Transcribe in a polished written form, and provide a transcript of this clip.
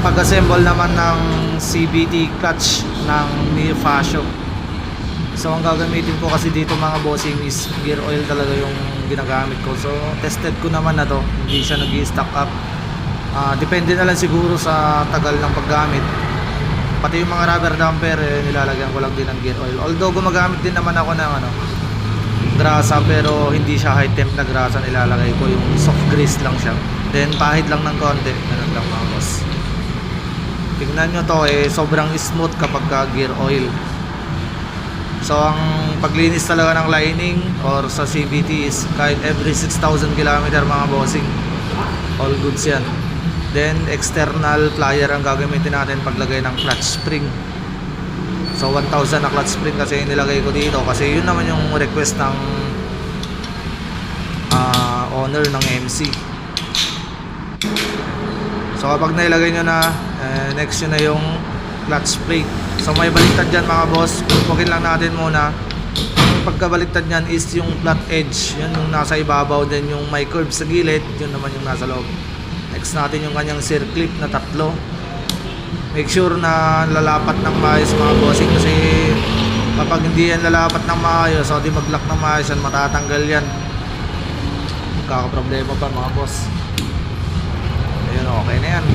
pag-assemble naman ng CVT clutch ng Mio Fascio. So ang gagamitin ko kasi dito mga bossing is gear oil talaga yung ginagamit ko. So tested ko naman na to, hindi siya nag-i-stock up. Depende na lang siguro sa tagal ng paggamit. Pati yung mga rubber damper nilalagyan ko lang din ng gear oil. Although gumagamit din naman ako ng grasa, pero hindi siya high temp na grasa nilalagay ko, yung soft grease lang siya. Then pahid lang ng konti, ganun lang mga boss. Tingnan nyo to, sobrang smooth kapag gear oil. So ang paglinis talaga ng lining or sa CVT is kahit every 6,000 km mga bossing, all goods yan. Then external plier ang gagamitin natin paglagay ng clutch spring. So 1,000 na clutch spring kasi yung nilagay ko dito, kasi yun naman yung request ng owner ng MC. So kapag nailagay nyo na, next yun na yung clutch spring. So may baliktad dyan mga boss, pupugin lang natin muna. Yung pagkabaliktad nyan is yung flat edge, yun yung nasa ibabaw. Then yung may curve sa gilid, yun naman yung nasa loob. Next natin yung kanyang circlip na tatlo. Make sure na lalapat ng maayos mga bossing, kasi kapag hindi yan lalapat ng maayos o di mag-lock ng maayos yan, matatanggal yan, magkakaproblema pa mga boss. Ayun, okay na yan.